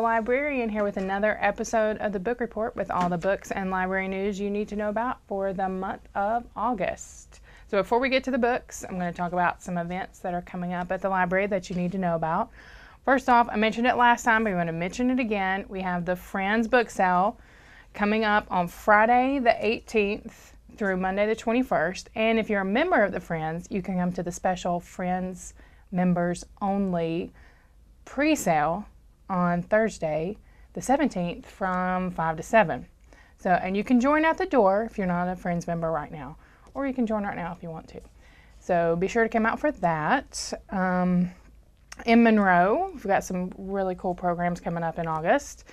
librarian here with another episode of the Book Report with all the books and library news you need to know about for the month of August. So before we get to the books, I'm going to talk about some events that are coming up at the library that you need to know about. First off, I mentioned it last time, but I'm going to mention it again. We have the Friends book sale coming up on Friday the 18th through Monday the 21st. And if you're a member of the Friends, you can come to the special Friends members only pre-sale on Thursday the 17th from 5 to 7. So, and you can join at the door if you're not a Friends member right now, or you can join right now if you want to. So be sure to come out for that. In Monroe, we've got some really cool programs coming up in August.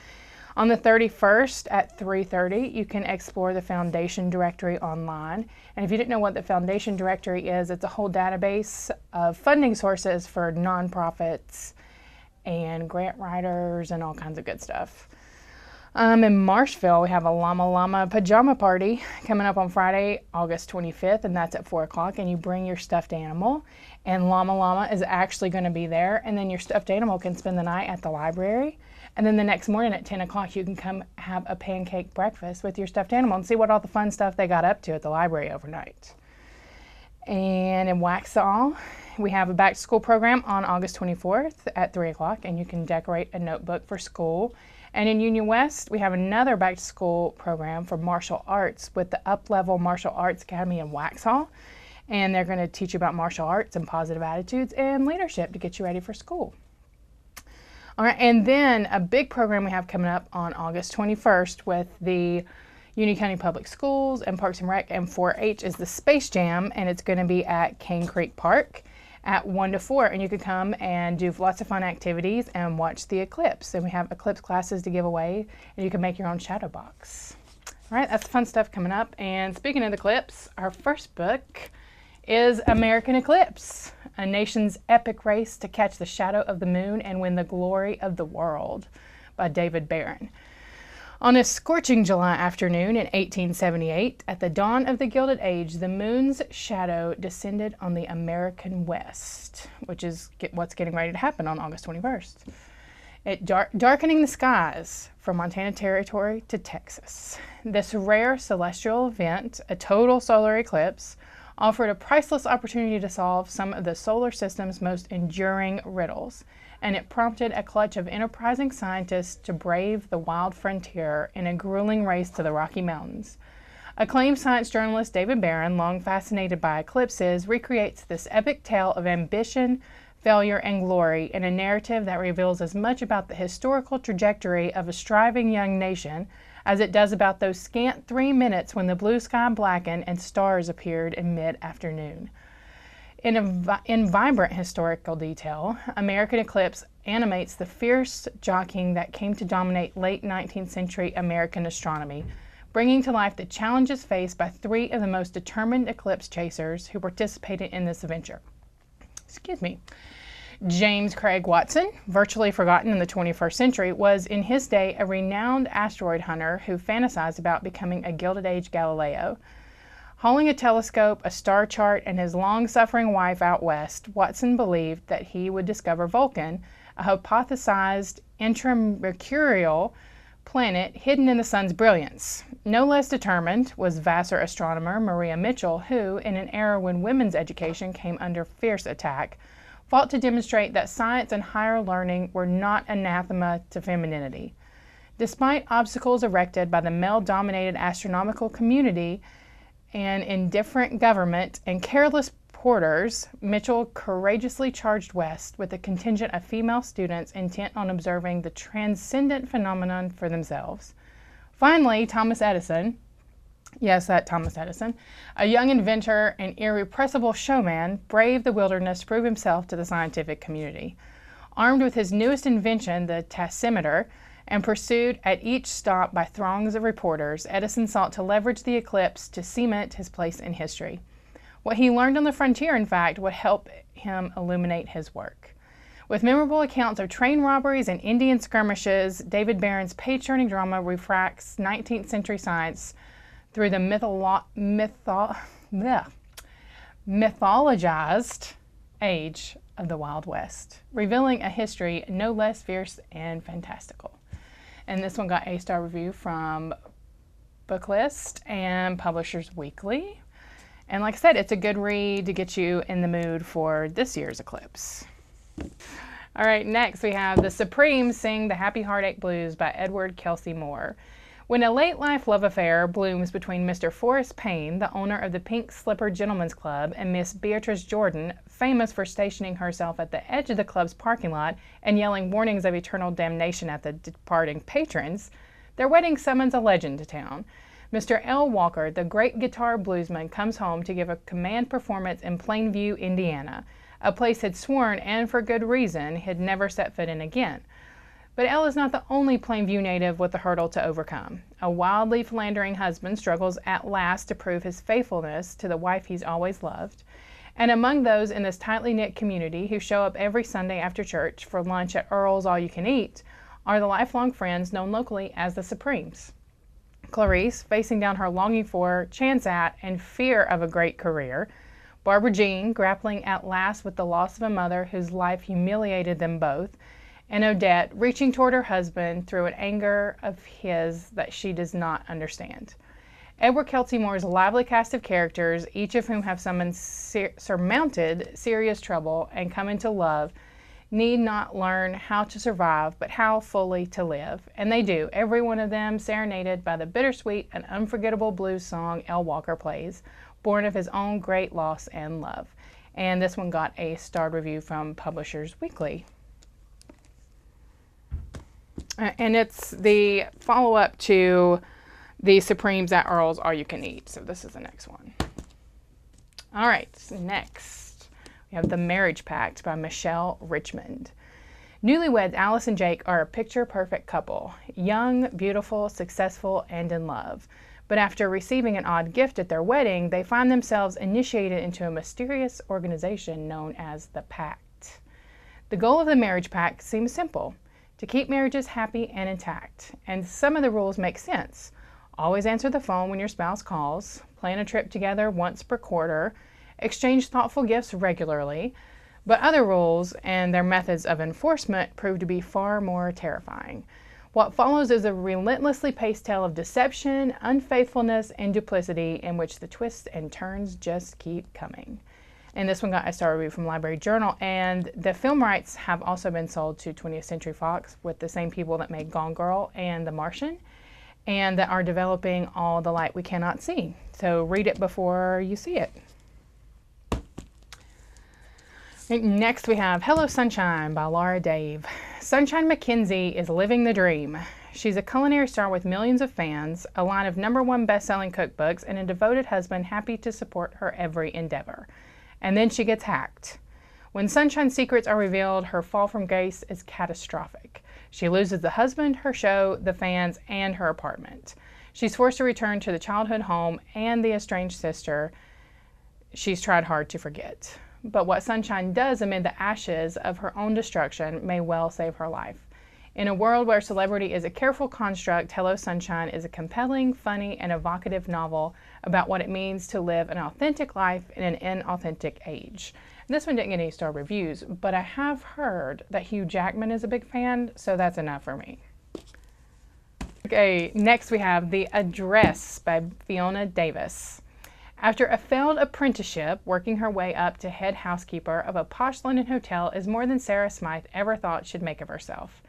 On the 31st at 3:30, you can explore the Foundation Directory online. And if you didn't know what the Foundation Directory is, it's a whole database of funding sources for nonprofits and grant writers and all kinds of good stuff. In Marshville, we have a Llama Llama Pajama Party coming up on Friday, August 25th, and that's at 4 o'clock, and you bring your stuffed animal, and Llama Llama is actually going to be there, and then your stuffed animal can spend the night at the library, and then the next morning at 10 o'clock, you can come have a pancake breakfast with your stuffed animal and see what all the fun stuff they got up to at the library overnight. And in Waxhaw, we have a back-to-school program on August 24th at 3 o'clock, and you can decorate a notebook for school. And in Union West, we have another back-to-school program for martial arts with the Up-Level Martial Arts Academy in Waxhaw. And they're going to teach you about martial arts and positive attitudes and leadership to get you ready for school. All right, and then a big program we have coming up on August 21st with the Union County Public Schools and Parks and Rec and 4-H is the Space Jam, and it's going to be at Cane Creek Park at 1 to 4, and you can come and do lots of fun activities and watch the eclipse. And we have eclipse classes to give away, and you can make your own shadow box. All right, that's fun stuff coming up. And speaking of the eclipse, our first book is American Eclipse, a nation's epic race to catch the shadow of the moon and win the glory of the world by David Barron. On a scorching July afternoon in 1878, at the dawn of the Gilded Age, the moon's shadow descended on the American West, which is what's getting ready to happen on August 21st. It darkening the skies from Montana Territory to Texas. This rare celestial event, a total solar eclipse, offered a priceless opportunity to solve some of the solar system's most enduring riddles, and it prompted a clutch of enterprising scientists to brave the wild frontier in a grueling race to the Rocky Mountains. Acclaimed science journalist David Barron, long fascinated by eclipses, recreates this epic tale of ambition, failure, and glory in a narrative that reveals as much about the historical trajectory of a striving young nation as it does about those scant 3 minutes when the blue sky blackened and stars appeared in mid-afternoon. In vibrant historical detail, American Eclipse animates the fierce jockeying that came to dominate late 19th century American astronomy, bringing to life the challenges faced by 3 of the most determined eclipse chasers who participated in this adventure. James Craig Watson, virtually forgotten in the 21st century, was in his day a renowned asteroid hunter who fantasized about becoming a Gilded Age Galileo. Hauling a telescope, a star chart, and his long-suffering wife out west, Watson believed that he would discover Vulcan, a hypothesized intramercurial planet hidden in the sun's brilliance. No less determined was Vassar astronomer Maria Mitchell, who, in an era when women's education came under fierce attack, fought to demonstrate that science and higher learning were not anathema to femininity. Despite obstacles erected by the male-dominated astronomical community, and indifferent government and careless porters, Mitchell courageously charged west with a contingent of female students intent on observing the transcendent phenomenon for themselves. Finally, Thomas Edison, yes, that Thomas Edison, a young inventor and irrepressible showman, braved the wilderness to prove himself to the scientific community. Armed with his newest invention, the taximeter, and pursued at each stop by throngs of reporters, Edison sought to leverage the eclipse to cement his place in history. What he learned on the frontier, in fact, would help him illuminate his work. With memorable accounts of train robberies and Indian skirmishes, David Barron's page-turning drama refracts 19th century science through the mythologized age of the Wild West, revealing a history no less fierce and fantastical. And this one got a star review from Booklist and Publishers Weekly. And like I said, it's a good read to get you in the mood for this year's eclipse. All right, next we have The Supremes sing The Happy Heartache Blues by Edward Kelsey Moore. When a late-life love affair blooms between Mr. Forrest Payne, the owner of the Pink Slipper Gentlemen's Club, and Miss Beatrice Jordan, famous for stationing herself at the edge of the club's parking lot and yelling warnings of eternal damnation at the departing patrons, their wedding summons a legend to town. Mr. L. Walker, the great guitar bluesman, comes home to give a command performance in Plainview, Indiana, a place he'd sworn, and for good reason, he'd never set foot in again. But Elle is not the only Plainview native with a hurdle to overcome. A wildly philandering husband struggles at last to prove his faithfulness to the wife he's always loved. And among those in this tightly knit community who show up every Sunday after church for lunch at Earl's All You Can Eat are the lifelong friends known locally as the Supremes. Clarice, facing down her longing for, chance at, and fear of a great career. Barbara Jean, grappling at last with the loss of a mother whose life humiliated them both. And Odette, reaching toward her husband through an anger of his that she does not understand. Edward Kelsey Moore's lively cast of characters, each of whom have surmounted serious trouble and come into love, need not learn how to survive, but how fully to live. And they do, every one of them serenaded by the bittersweet and unforgettable blues song L. Walker plays, born of his own great loss and love. And this one got a starred review from Publishers Weekly. And it's the follow-up to The Supremes at Earl's All You Can Eat. So this is the next one. All right, next we have The Marriage Pact by Michelle Richmond. Newlyweds Alice and Jake are a picture-perfect couple. Young, beautiful, successful, and in love. But after receiving an odd gift at their wedding, they find themselves initiated into a mysterious organization known as the Pact. The goal of the Marriage Pact seems simple: to keep marriages happy and intact. And some of the rules make sense. Always answer the phone when your spouse calls, plan a trip together once per quarter, exchange thoughtful gifts regularly. But other rules and their methods of enforcement prove to be far more terrifying. What follows is a relentlessly paced tale of deception, unfaithfulness, and duplicity in which the twists and turns just keep coming. And this one got a star review from Library Journal, and the film rights have also been sold to 20th Century Fox with the same people that made Gone Girl and The Martian, and that are developing All the Light We Cannot See. So read it before you see it. Next we have Hello Sunshine by Laura Dave. Sunshine McKenzie is living the dream. She's a culinary star with millions of fans, a line of #1 best-selling cookbooks, and a devoted husband happy to support her every endeavor. And then she gets hacked. When Sunshine's secrets are revealed, her fall from grace is catastrophic. She loses the husband, her show, the fans, and her apartment. She's forced to return to the childhood home and the estranged sister she's tried hard to forget. But what Sunshine does amid the ashes of her own destruction may well save her life. In a world where celebrity is a careful construct, Hello Sunshine is a compelling, funny, and evocative novel about what it means to live an authentic life in an inauthentic age. And this one didn't get any star reviews, but I have heard that Hugh Jackman is a big fan, so that's enough for me. Okay, next we have The Address by Fiona Davis. After a failed apprenticeship, working her way up to head housekeeper of a posh London hotel is more than Sarah Smythe ever thought she'd make of herself.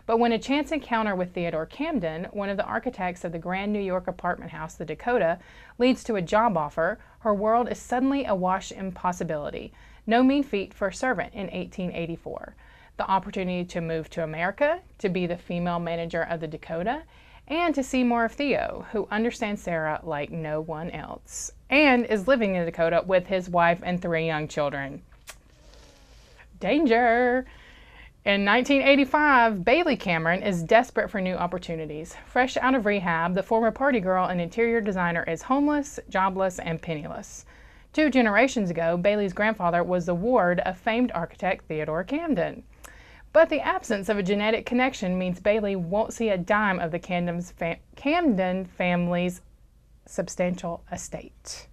But when a chance encounter with Theodore Camden, one of the architects of the grand New York apartment house, the Dakota, leads to a job offer, her world is suddenly awash in possibility. No mean feat for a servant in 1884. The opportunity to move to America, to be the female manager of the Dakota, and to see more of Theo, who understands Sarah like no one else, and is living in the Dakota with his wife and 3 young children. Danger! In 1985, Bailey Cameron is desperate for new opportunities. Fresh out of rehab, the former party girl and interior designer is homeless, jobless, and penniless. 2 generations ago, Bailey's grandfather was the ward of famed architect Theodore Camden. But the absence of a genetic connection means Bailey won't see a dime of the Camden family's substantial estate.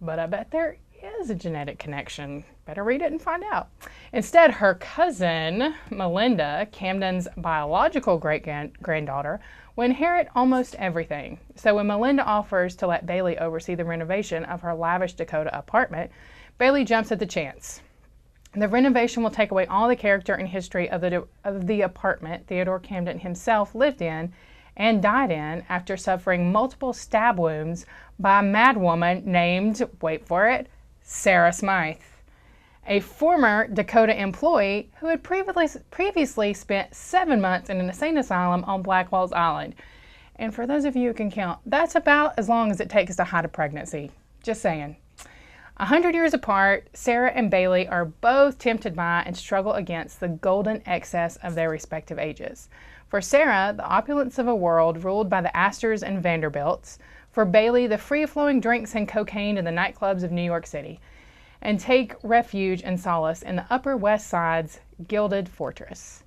But I bet there is a genetic connection. Better read it and find out. Instead, her cousin, Melinda, Camden's biological great-granddaughter, will inherit almost everything. So when Melinda offers to let Bailey oversee the renovation of her lavish Dakota apartment, Bailey jumps at the chance. The renovation will take away all the character and history of the apartment Theodore Camden himself lived in and died in after suffering multiple stab wounds by a madwoman named, wait for it, Sarah Smythe, a former Dakota employee who had previously spent 7 months in an insane asylum on Blackwell's Island. And for those of you who can count, that's about as long as it takes to hide a pregnancy. Just saying. 100 years apart, Sarah and Bailey are both tempted by and struggle against the golden excess of their respective ages. For Sarah, the opulence of a world ruled by the Astors and Vanderbilts. For Bailey, the free-flowing drinks and cocaine in the nightclubs of New York City. And take refuge and solace in the Upper West Side's gilded fortress.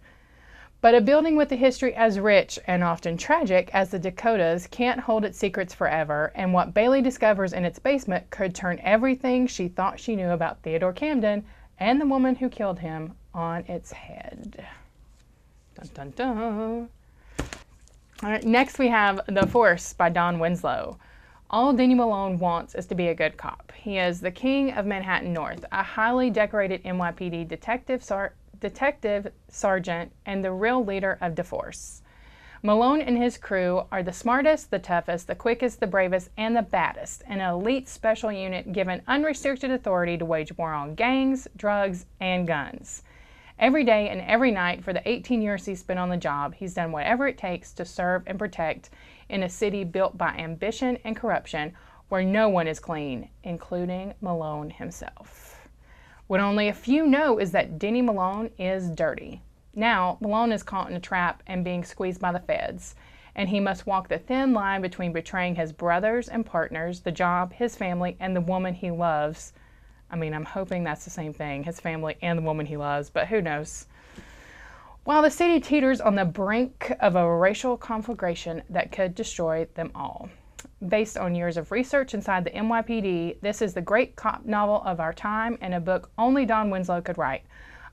But a building with a history as rich and often tragic as the Dakotas can't hold its secrets forever, and what Bailey discovers in its basement could turn everything she thought she knew about Theodore Camden and the woman who killed him on its head. Dun, dun, dun. All right, next we have The Force by Don Winslow. All Denny Malone wants is to be a good cop. He is the king of Manhattan North, a highly decorated NYPD detective sergeant, and the real leader of the Force. Malone and his crew are the smartest, the toughest, the quickest, the bravest, and the baddest, an elite special unit given unrestricted authority to wage war on gangs, drugs, and guns. Every day and every night for the 18 years he's spent on the job, he's done whatever it takes to serve and protect in a city built by ambition and corruption where no one is clean, including Malone himself. What only a few know is that Denny Malone is dirty. Now, Malone is caught in a trap and being squeezed by the feds, and he must walk the thin line between betraying his brothers and partners, the job, his family, and the woman he loves. I mean, I'm hoping that's the same thing, his family and the woman he loves, but who knows. While the city teeters on the brink of a racial conflagration that could destroy them all. Based on years of research inside the NYPD, this is the great cop novel of our time and a book only Don Winslow could write.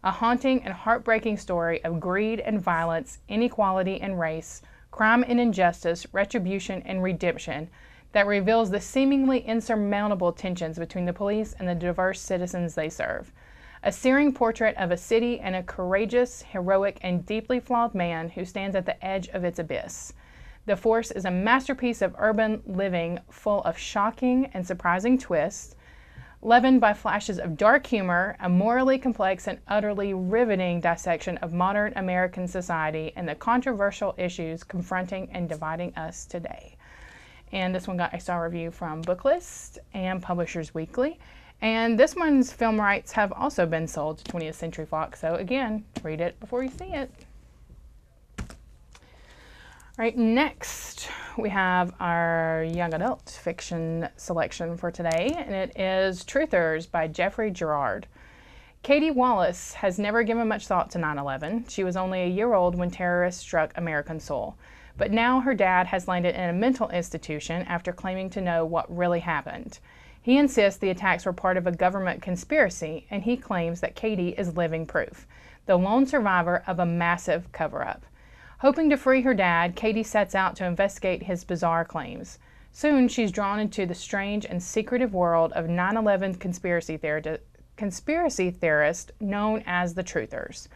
A haunting and heartbreaking story of greed and violence, inequality and race, crime and injustice, retribution and redemption that reveals the seemingly insurmountable tensions between the police and the diverse citizens they serve. A searing portrait of a city and a courageous, heroic, and deeply flawed man who stands at the edge of its abyss. The Force is a masterpiece of urban living full of shocking and surprising twists, leavened by flashes of dark humor, a morally complex and utterly riveting dissection of modern American society and the controversial issues confronting and dividing us today. And this one got a star review from Booklist and Publishers Weekly. And this one's film rights have also been sold to 20th Century Fox. So again, read it before you see it. All right, next we have our young adult fiction selection for today, and it is Truthers by Jeffrey Gerard. Katie Wallace has never given much thought to 9/11. She was only a year old when terrorists struck American soil. But now her dad has landed in a mental institution after claiming to know what really happened. He insists the attacks were part of a government conspiracy, and he claims that Katie is living proof, the lone survivor of a massive cover-up. Hoping to free her dad, Katie sets out to investigate his bizarre claims. Soon, she's drawn into the strange and secretive world of 9/11 conspiracy theorists known as the Truthers.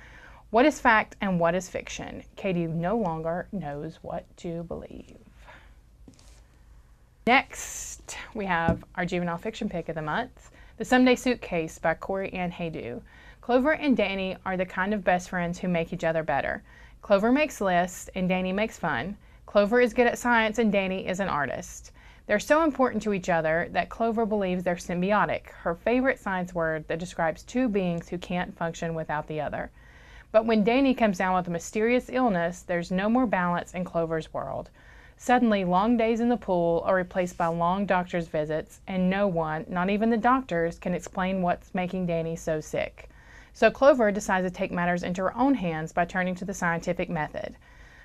What is fact and what is fiction? Katie no longer knows what to believe. Next, we have our juvenile fiction pick of the month, The Someday Suitcase by Corey Ann Haydu. Clover and Danny are the kind of best friends who make each other better. Clover makes lists and Danny makes fun. Clover is good at science and Danny is an artist. They're so important to each other that Clover believes they're symbiotic, her favorite science word that describes two beings who can't function without the other. But when Danny comes down with a mysterious illness, there's no more balance in Clover's world. Suddenly, long days in the pool are replaced by long doctor's visits, and no one, not even the doctors, can explain what's making Danny so sick. So Clover decides to take matters into her own hands by turning to the scientific method.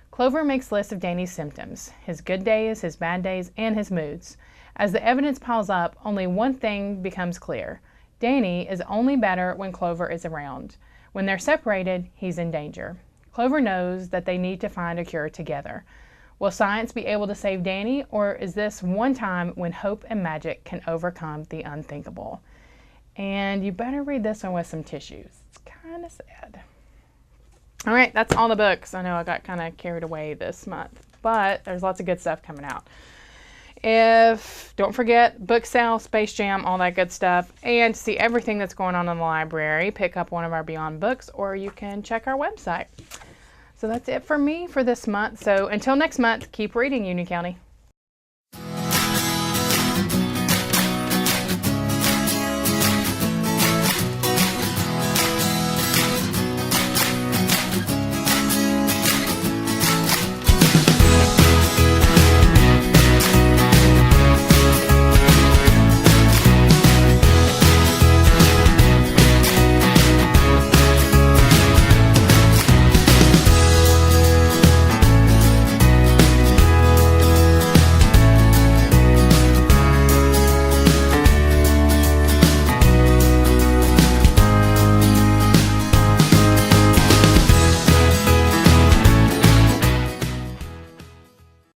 Clover makes lists of Danny's symptoms, his good days, his bad days, and his moods. As the evidence piles up, only one thing becomes clear. Danny is only better when Clover is around. When they're separated, he's in danger. Clover knows that they need to find a cure together. Will science be able to save Danny, or is this one time when hope and magic can overcome the unthinkable? And you better read this one with some tissues. It's kind of sad. All right, that's all the books. I know I got kind of carried away this month, but there's lots of good stuff coming out. Don't forget, book sale, Space Jam, all that good stuff. And to see everything that's going on in the library, pick up one of our Beyond books, or you can check our website. So that's it for me for this month. So until next month, keep reading, Union County.